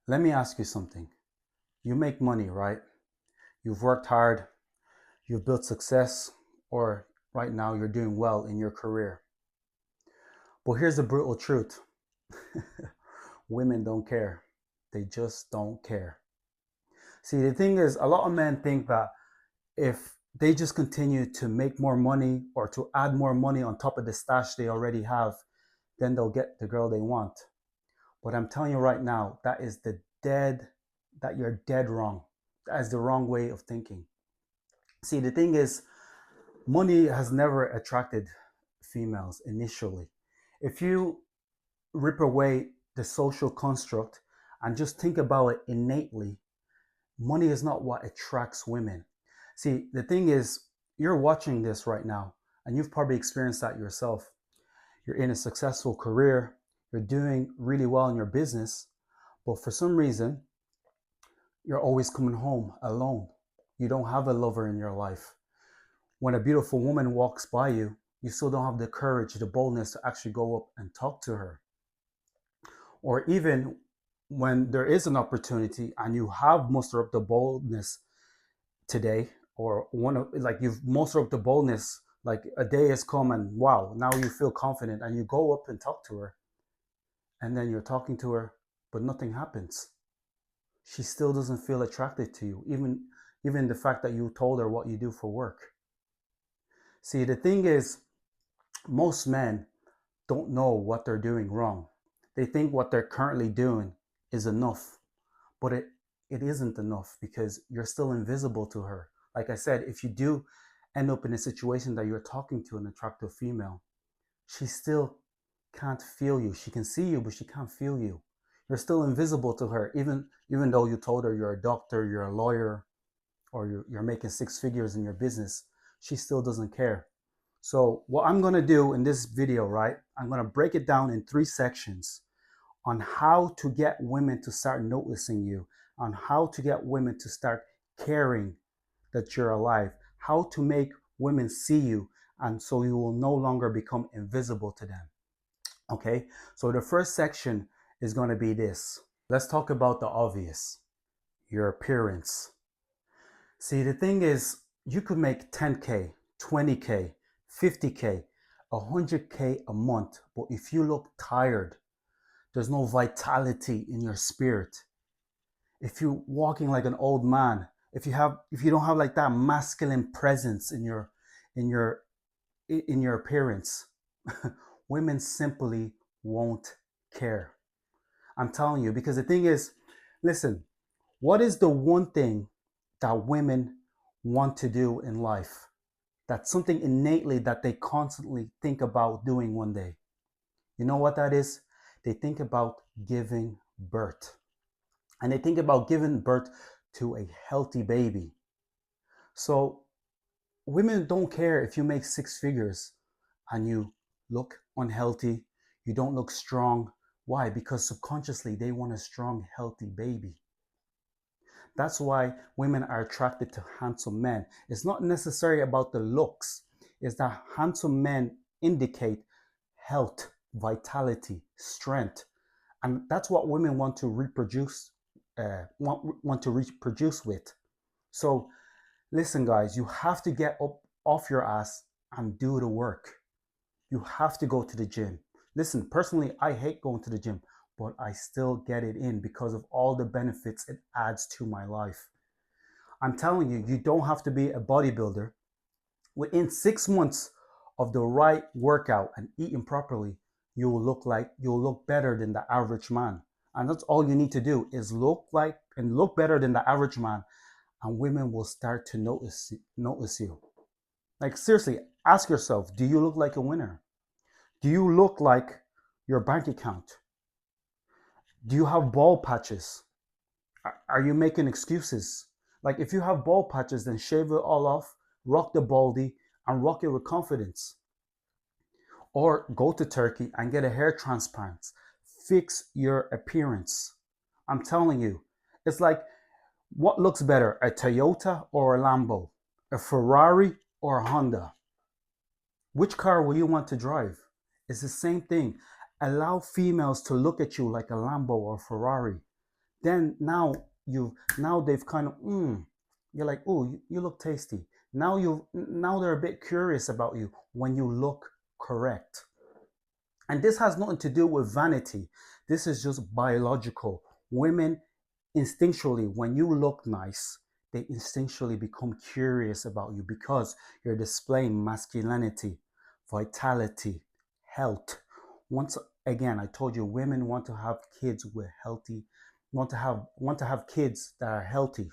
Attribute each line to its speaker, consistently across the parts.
Speaker 1: Let me ask you something. You make money, right? You've worked hard, you've built success, or right now you're doing well in your career. But here's the brutal truth. Women don't care. They just don't care. See, the thing is, a lot of men think that if they just continue to make more money or to add more money on top of the stash they already have, then they'll get the girl they want. But I'm telling you right now, that you're dead wrong. That is the wrong way of thinking. See, the thing is, money has never attracted females initially. If you rip away the social construct and just think about it innately, money is not what attracts women. See, the thing is, you're watching this right now, and you've probably experienced that yourself. You're in a successful career, you're doing really well in your business, but for some reason, you're always coming home alone. You don't have a lover in your life. When a beautiful woman walks by you, you still don't have the courage, the boldness to actually go up and talk to her. Or even when there is an opportunity and you have mustered up the boldness today, or one of like you've mustered up the boldness, like a day has come and wow, now you feel confident and you go up and talk to her, and then you're talking to her, but nothing happens. She still doesn't feel attracted to you, even the fact that you told her what you do for work. See, the thing is, most men don't know what they're doing wrong. They think what they're currently doing is enough, but it isn't enough because you're still invisible to her. Like I said, if you do end up in a situation that you're talking to an attractive female, she still can't feel you. She can see you, but she can't feel you. You're still invisible to her, even though you told her you're a doctor, you're a lawyer, or you're making six figures in your business. She still doesn't care. So what I'm gonna do in this video, right? I'm gonna break it down in three sections on how to get women to start noticing you, on how to get women to start caring that you're alive, how to make women see you, and so you will no longer become invisible to them. Okay, so the first section is going to be this. Let's talk about the obvious, your appearance. See, the thing is, you could make 10K, 20K, 50K, 100K a month, but if you look tired, there's no vitality in your spirit. If you're walking like an old man, if you don't have like that masculine presence in your in your appearance, women simply won't care. I'm telling you, because the thing is, listen, what is the one thing that women want to do in life? That's something innately that they constantly think about doing one day. You know what that is? They think about giving birth. And they think about giving birth to a healthy baby. So women don't care if you make six figures and you look unhealthy, you don't look strong. Why? Because subconsciously they want a strong, healthy baby. That's why women are attracted to handsome men. It's not necessarily about the looks, it's that handsome men indicate health, vitality, strength. And that's what women want to reproduce, want to reproduce with. So listen, guys, you have to get up off your ass and do the work. You have to go to the gym. Listen, personally, I hate going to the gym, but I still get it in because of all the benefits it adds to my life. I'm telling you, you don't have to be a bodybuilder. Within 6 months of the right workout and eating properly, you'll look better than the average man. And that's all you need to do is look better than the average man, and women will start to notice you. Like seriously, ask yourself, do you look like a winner? Do you look like your bank account? Do you have bald patches? Are you making excuses? Like if you have bald patches, then shave it all off, rock the baldy, and rock it with confidence. Or go to Turkey and get a hair transplant. Fix your appearance. I'm telling you, it's like what looks better, a Toyota or a Lambo? A Ferrari or a Honda? Which car will you want to drive? It's the same thing. Allow females to look at you like a Lambo or Ferrari. then now they've kind of you're like, oh, you look tasty. Now they're a bit curious about you when you look correct. And this has nothing to do with vanity. This is just biological. Women instinctually, when you look nice, they instinctually become curious about you because you're displaying masculinity, vitality, health. Once again, I told you women want to have kids with healthy, want to have kids that are healthy.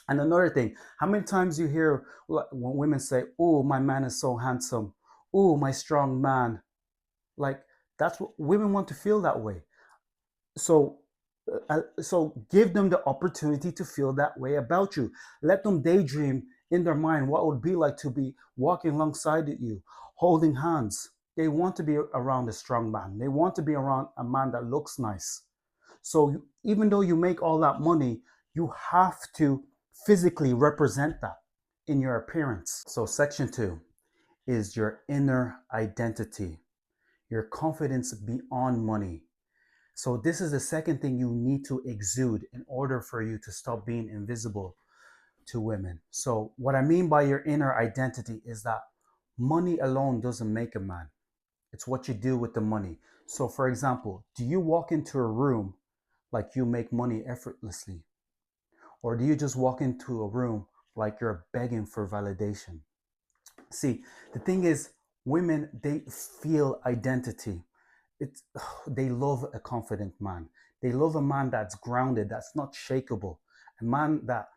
Speaker 1: And another thing, how many times you hear when women say, "Oh, my man is so handsome. Oh, my strong man." Like that's what women want to feel that way. So so give them the opportunity to feel that way about you. Let them daydream in their mind what it would be like to be walking alongside you, holding hands. They want to be around a strong man. They want to be around a man that looks nice. So even though you make all that money, you have to physically represent that in your appearance. So section 2 is your inner identity, your confidence beyond money. So this is the second thing you need to exude in order for you to stop being invisible to women. So what I mean by your inner identity is that money alone doesn't make a man. It's what you do with the money. So for example, do you walk into a room like you make money effortlessly? Or do you just walk into a room like you're begging for validation? See, the thing is, women, they feel identity. It's they love a confident man. They love a man that's grounded, that's not shakable. A man that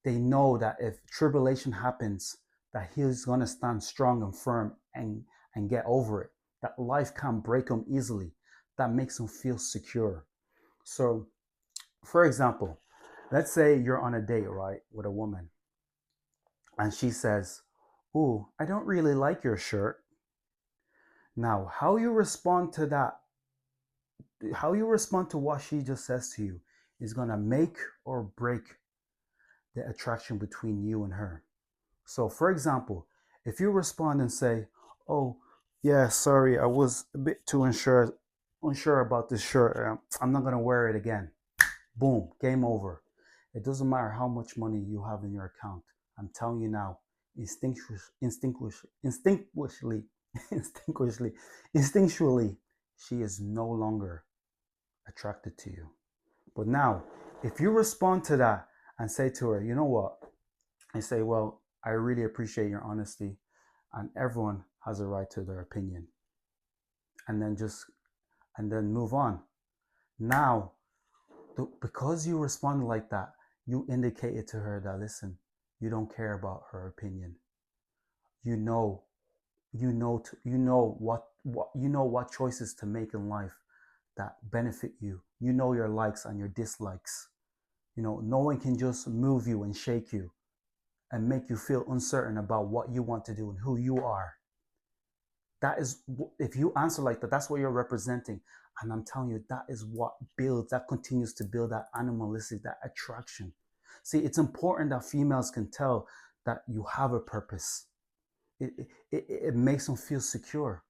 Speaker 1: they know that if tribulation happens, that he's gonna stand strong and firm and get over it. That life can't break him easily. That makes him feel secure. So, for example, let's say you're on a date, right, with a woman, and she says, "Ooh, I don't really like your shirt." Now, how you respond to what she just says to you is going to make or break the attraction between you and her. So, for example, if you respond and say, "Oh, yeah, sorry, I was a bit too unsure about this shirt. I'm not going to wear it again." Boom, game over. It doesn't matter how much money you have in your account. I'm telling you now, instinctually, instinctually, instinctually, she is no longer attracted to you. But now, if you respond to that and say to her, "You know what?" and say, "Well, I really appreciate your honesty, and everyone has a right to their opinion," and then move on. Now, because you responded like that, you indicated to her that, listen, you don't care about her opinion. You know, you know what choices to make in life that benefit you. You know your likes and your dislikes. No one can just move you and shake you and make you feel uncertain about what you want to do and who you are. That is, if you answer like that, that's what you're representing. And I'm telling you, that continues to build that animalistic, that attraction. See, it's important that females can tell that you have a purpose. It makes them feel secure.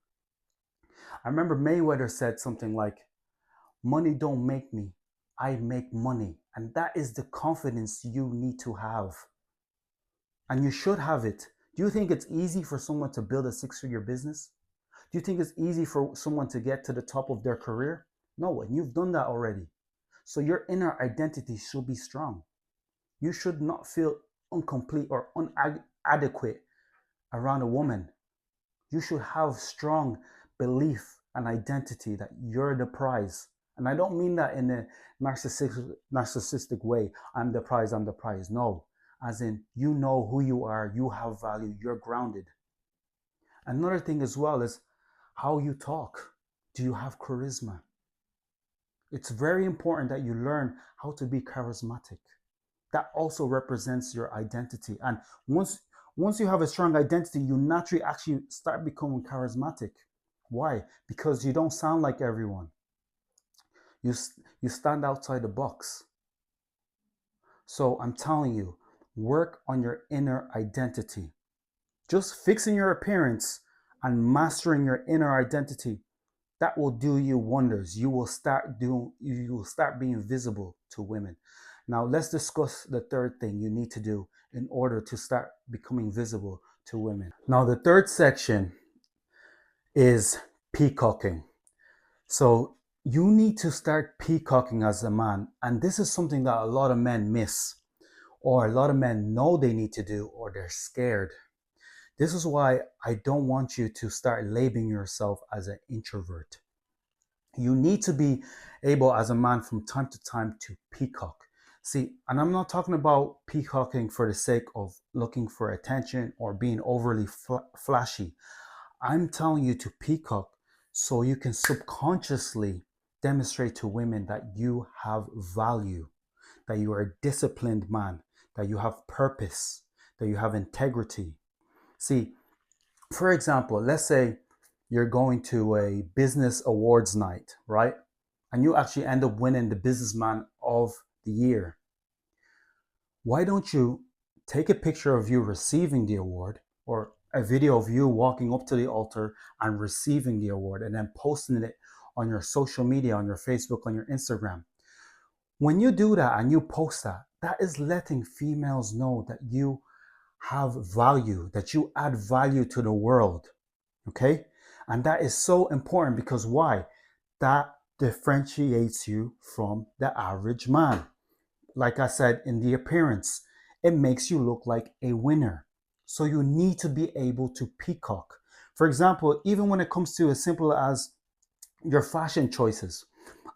Speaker 1: I remember Mayweather said something like, "Money don't make me, I make money." And that is the confidence you need to have. And you should have it. Do you think it's easy for someone to build a six-figure business? Do you think it's easy for someone to get to the top of their career? No, and you've done that already. So your inner identity should be strong. You should not feel incomplete or inadequate around a woman. You should have strong belief and identity that you're the prize. And I don't mean that in a narcissistic way. I'm the prize, I'm the prize. No, as in, you know who you are, you have value, you're grounded. Another thing as well is how you talk. Do you have charisma? It's very important that you learn how to be charismatic. That also represents your identity. And once you have a strong identity, you naturally actually start becoming charismatic. Why? Because you don't sound like everyone. You you stand outside the box. So I'm telling you, work on your inner identity. Just fixing your appearance and mastering your inner identity That will do you wonders. You will start being visible to women. Now let's discuss the third thing you need to do in order to start becoming visible to women. Now the third section is peacocking. So you need to start peacocking as a man, and this is something that a lot of men miss, or a lot of men know they need to do, or they're scared. This is why I don't want you to start labeling yourself as an introvert. You need to be able as a man from time to time to peacock. See, and I'm not talking about peacocking for the sake of looking for attention or being overly flashy. I'm telling you to peacock so you can subconsciously demonstrate to women that you have value, that you are a disciplined man, that you have purpose, that you have integrity. See, for example, let's say you're going to a business awards night, right? And you actually end up winning the businessman of the year. Why don't you take a picture of you receiving the award, or a video of you walking up to the altar and receiving the award, and then posting it on your social media, on your Facebook, on your Instagram? When you do that and you post that, that is letting females know that you have value, that you add value to the world. Okay? And that is so important because why? That differentiates you from the average man. Like I said, in the appearance, it makes you look like a winner. So you need to be able to peacock. For example, even when it comes to as simple as your fashion choices,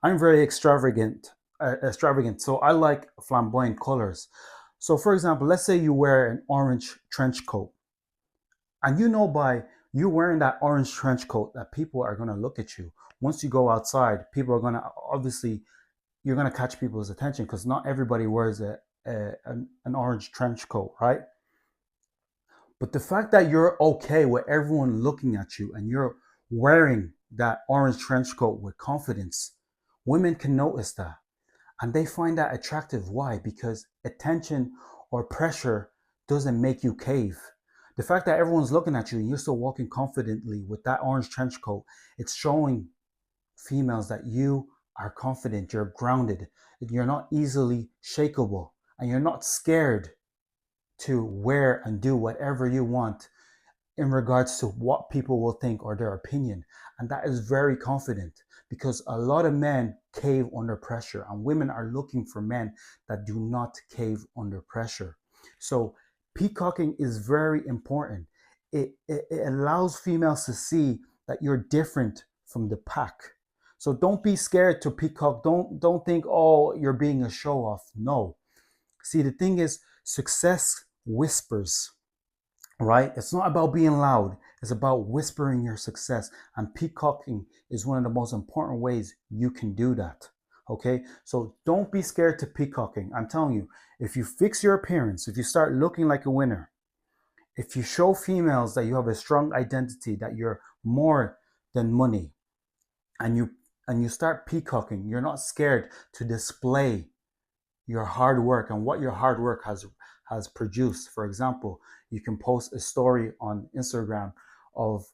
Speaker 1: I'm very extravagant. So I like flamboyant colors. So for example, let's say you wear an orange trench coat, and you know by you wearing that orange trench coat that people are going to look at you. Once you go outside, people are going to obviously, you're going to catch people's attention because not everybody wears an orange trench coat, right? But the fact that you're okay with everyone looking at you and you're wearing that orange trench coat with confidence, women can notice that and they find that attractive. Why? Because attention or pressure doesn't make you cave. The fact that everyone's looking at you and you're still walking confidently with that orange trench coat, it's showing females that you are confident, you're grounded, you're not easily shakable, and you're not scared to wear and do whatever you want in regards to what people will think or their opinion. And that is very confident because a lot of men cave under pressure, and women are looking for men that do not cave under pressure. So peacocking is very important. It allows females to see that you're different from the pack. So don't be scared to peacock. Don't think, oh, you're being a show off. No. See, the thing is, success whispers, right? It's not about being loud. It's about whispering your success. And peacocking is one of the most important ways you can do that. Okay, so don't be scared to peacocking. I'm telling you, if you fix your appearance, if you start looking like a winner, if you show females that you have a strong identity, that you're more than money, and you start peacocking, you're not scared to display your hard work and what your hard work has produced. For example, you can post a story on Instagram of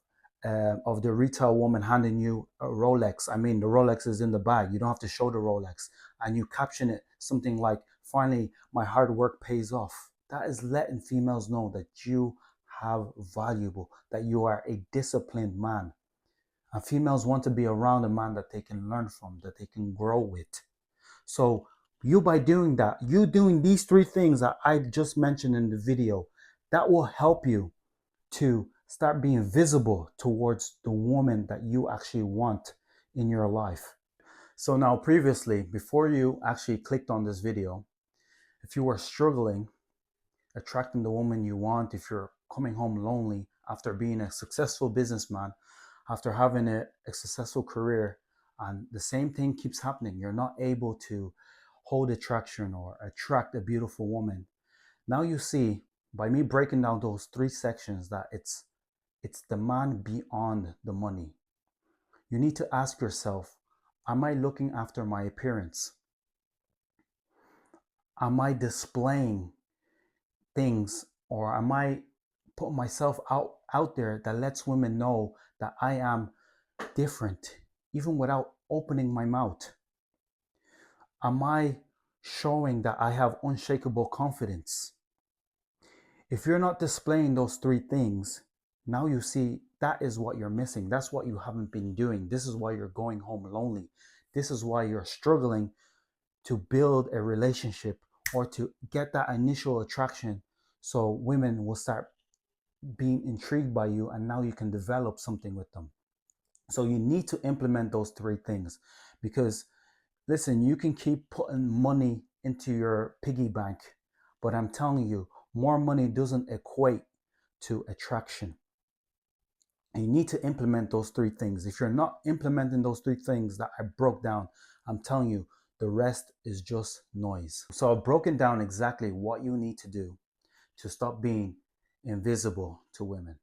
Speaker 1: the retail woman handing you a Rolex. I mean, the Rolex is in the bag. You don't have to show the Rolex, and you caption it something like, "Finally, my hard work pays off." That is letting females know that you have valuable, that you are a disciplined man. And females want to be around a man that they can learn from, that they can grow with. So you, by doing that, you doing these three things that I just mentioned in the video, that will help you to start being visible towards the woman that you actually want in your life. So now previously, before you actually clicked on this video, if you were struggling attracting the woman you want, if you're coming home lonely after being a successful businessman, after having a successful career, and the same thing keeps happening, you're not able to hold attraction or attract a beautiful woman. Now you see, by me breaking down those three sections, that it's the man beyond the money. You need to ask yourself, am I looking after my appearance? Am I displaying things, or am I putting myself out there that lets women know that I am different? even without opening my mouth? Am I showing that I have unshakable confidence? If you're not displaying those three things, now you see that is what you're missing. That's what you haven't been doing. This is why you're going home lonely. This is why you're struggling to build a relationship or to get that initial attraction so women will start being intrigued by you and now you can develop something with them. So you need to implement those three things because listen, you can keep putting money into your piggy bank, but I'm telling you, more money doesn't equate to attraction. And you need to implement those three things. If you're not implementing those three things that I broke down, I'm telling you, the rest is just noise. So I've broken down exactly what you need to do to stop being invisible to women.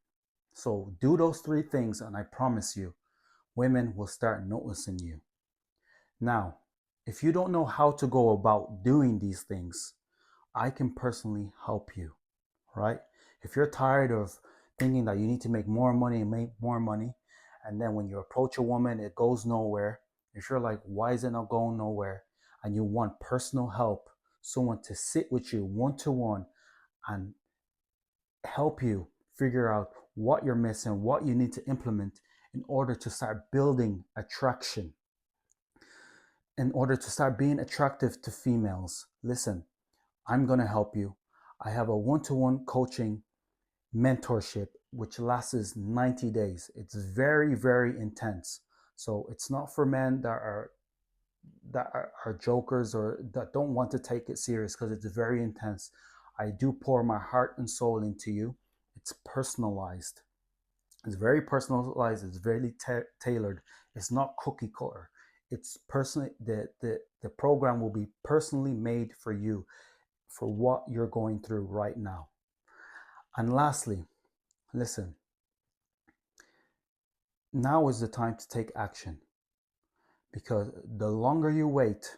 Speaker 1: So do those three things, and I promise you, women will start noticing you. Now, if you don't know how to go about doing these things, I can personally help you, right? If you're tired of thinking that you need to make more money and make more money, and then when you approach a woman, it goes nowhere, if you're like, why is it not going nowhere? And you want personal help, someone to sit with you one to one and help you figure out what you're missing, what you need to implement in order to start building attraction, in order to start being attractive to females. Listen, I'm going to help you. I have a one to one coaching mentorship which lasts 90 days. It's very, very intense. So it's not for men that are jokers or that don't want to take it serious because it's very intense. I do pour my heart and soul into you. It's personalized. It's very personalized. It's very tailored. It's not cookie cutter. It's personally the program will be personally made for you for what you're going through right now. And lastly, listen, now is the time to take action because the longer you wait,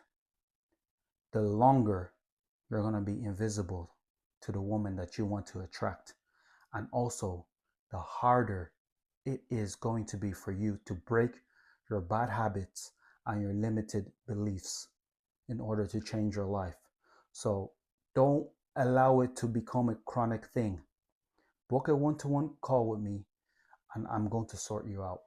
Speaker 1: the longer you're going to be invisible to the woman that you want to attract. And also, the harder it is going to be for you to break your bad habits and your limited beliefs in order to change your life. So don't allow it to become a chronic thing. Book a one to one call with me, and I'm going to sort you out.